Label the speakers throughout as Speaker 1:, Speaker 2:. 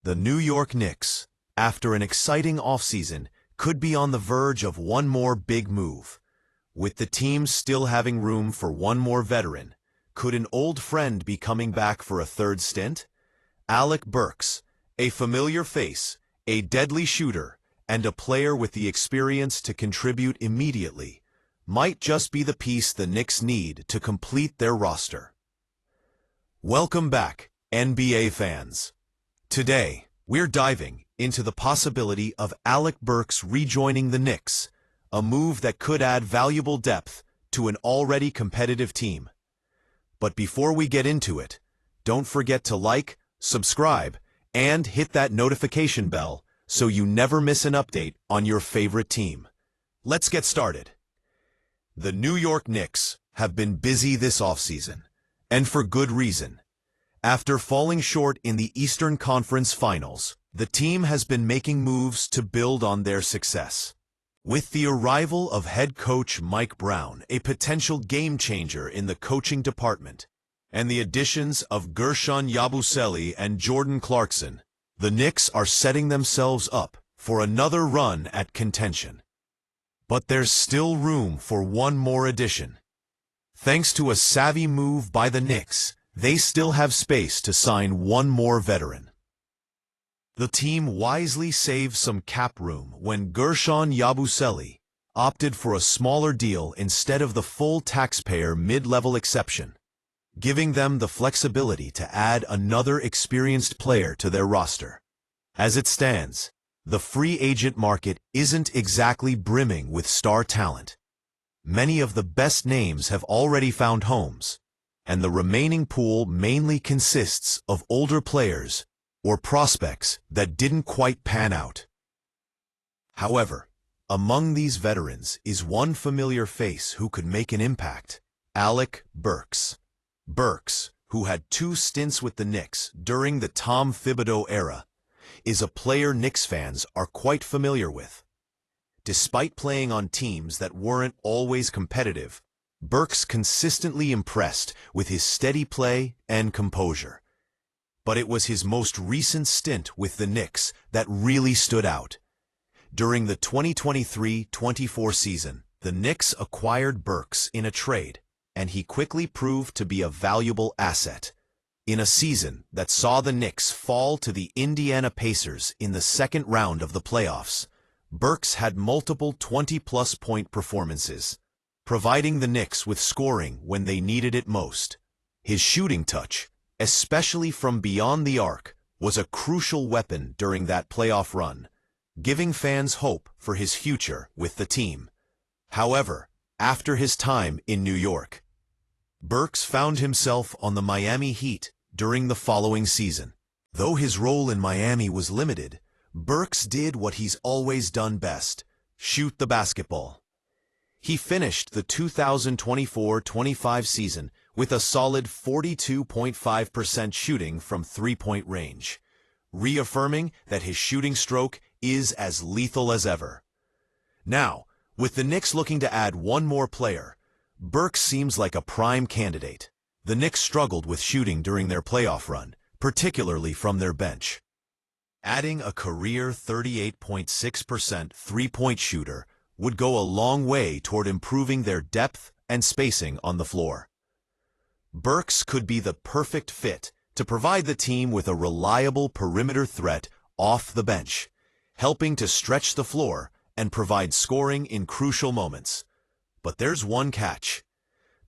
Speaker 1: The New York Knicks, after an exciting offseason, could be on the verge of one more big move. With the team still having room for one more veteran, could an old friend be coming back for a third stint? Alec Burks, a familiar face, a deadly shooter, and a player with the experience to contribute immediately, might just be the piece the Knicks need to complete their roster. Welcome back, NBA fans. Today, we're diving into the possibility of Alec Burks rejoining the Knicks, a move that could add valuable depth to an already competitive team. But before we get into it, don't forget to like, subscribe, and hit that notification bell so you never miss an update on your favorite team. Let's get started. The New York Knicks have been busy this offseason, and for good reason. After falling short in the Eastern Conference Finals, the team has been making moves to build on their success. With the arrival of head coach Mike Brown, a potential game-changer in the coaching department, and the additions of Guerschon Yabusele and Jordan Clarkson, the Knicks are setting themselves up for another run at contention. But there's still room for one more addition. Thanks to a savvy move by the Knicks, they still have space to sign one more veteran. The team wisely saved some cap room when Guerschon Yabusele opted for a smaller deal instead of the full taxpayer mid-level exception, giving them the flexibility to add another experienced player to their roster. As it stands, the free agent market isn't exactly brimming with star talent. Many of the best names have already found homes, and the remaining pool mainly consists of older players or prospects that didn't quite pan out. However, among these veterans is one familiar face who could make an impact: Alec Burks. Burks, who had 2 stints with the Knicks during the Tom Thibodeau era, is a player Knicks fans are quite familiar with. Despite playing on teams that weren't always competitive, Burks consistently impressed with his steady play and composure. But it was his most recent stint with the Knicks that really stood out. During the 2023-24 season, the Knicks acquired Burks in a trade, and he quickly proved to be a valuable asset. In a season that saw the Knicks fall to the Indiana Pacers in the second round of the playoffs, Burks had multiple 20-plus point performances, providing the Knicks with scoring when they needed it most. His shooting touch, especially from beyond the arc, was a crucial weapon during that playoff run, giving fans hope for his future with the team. However, after his time in New York, Burks found himself on the Miami Heat during the following season. Though his role in Miami was limited, Burks did what he's always done best: shoot the basketball. He finished the 2024-25 season with a solid 42.5% shooting from three-point range, reaffirming that his shooting stroke is as lethal as ever. Now, with the Knicks looking to add one more player, Burks seems like a prime candidate. The Knicks struggled with shooting during their playoff run, particularly from their bench. Adding a career 38.6% three-point shooter would go a long way toward improving their depth and spacing on the floor. Burks could be the perfect fit to provide the team with a reliable perimeter threat off the bench, helping to stretch the floor and provide scoring in crucial moments. But there's one catch.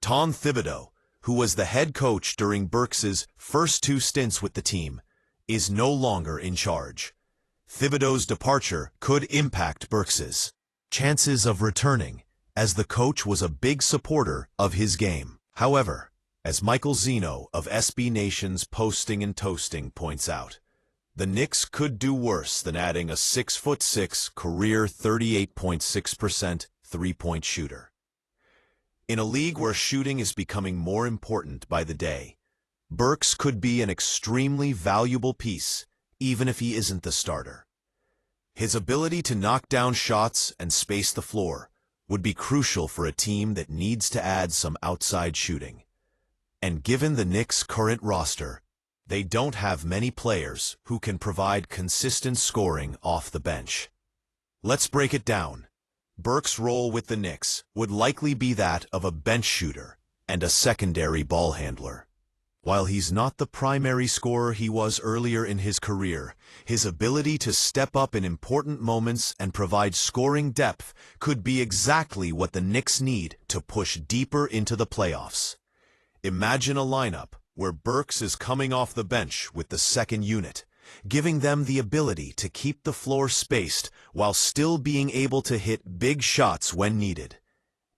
Speaker 1: Tom Thibodeau, who was the head coach during Burks's first 2 stints with the team, is no longer in charge. Thibodeau's departure could impact Burks's chances of returning, as the coach was a big supporter of his game. However, as Michael Zeno of SB Nation's Posting and Toasting points out, the Knicks could do worse than adding a 6'6", career 38.6% three-point shooter. In a league where shooting is becoming more important by the day, Burks could be an extremely valuable piece, even if he isn't the starter. His ability to knock down shots and space the floor would be crucial for a team that needs to add some outside shooting. And given the Knicks' current roster, They don't have many players who can provide consistent scoring off the bench. Let's break it down. Burks' role with the Knicks would likely be that of a bench shooter and a secondary ball handler. While he's not the primary scorer he was earlier in his career, his ability to step up in important moments and provide scoring depth could be exactly what the Knicks need to push deeper into the playoffs. Imagine a lineup where Burks is coming off the bench with the second unit, giving them the ability to keep the floor spaced while still being able to hit big shots when needed.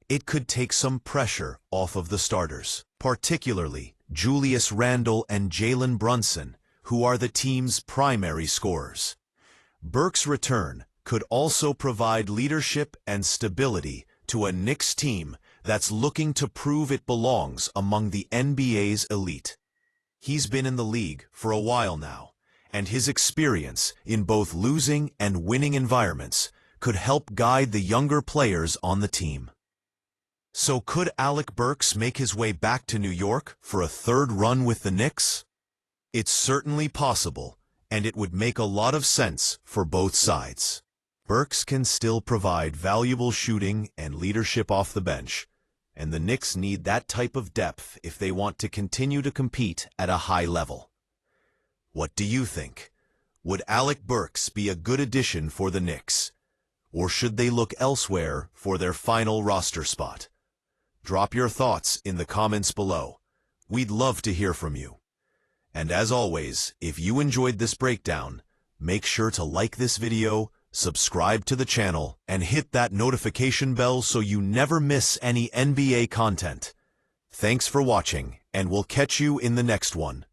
Speaker 1: It could take some pressure off of the starters, particularly Julius Randle and Jalen Brunson, who are the team's primary scorers. Burks' return could also provide leadership and stability to a Knicks team that's looking to prove it belongs among the NBA's elite. He's been in the league for a while now, and his experience in both losing and winning environments could help guide the younger players on the team. So could Alec Burks make his way back to New York for a third run with the Knicks? It's certainly possible, and it would make a lot of sense for both sides. Burks can still provide valuable shooting and leadership off the bench, and the Knicks need that type of depth if they want to continue to compete at a high level. What do you think? Would Alec Burks be a good addition for the Knicks? Or should they look elsewhere for their final roster spot? Drop your thoughts in the comments below. We'd love to hear from you. And as always, if you enjoyed this breakdown, make sure to like this video, subscribe to the channel, and hit that notification bell so you never miss any NBA content. Thanks for watching, and we'll catch you in the next one.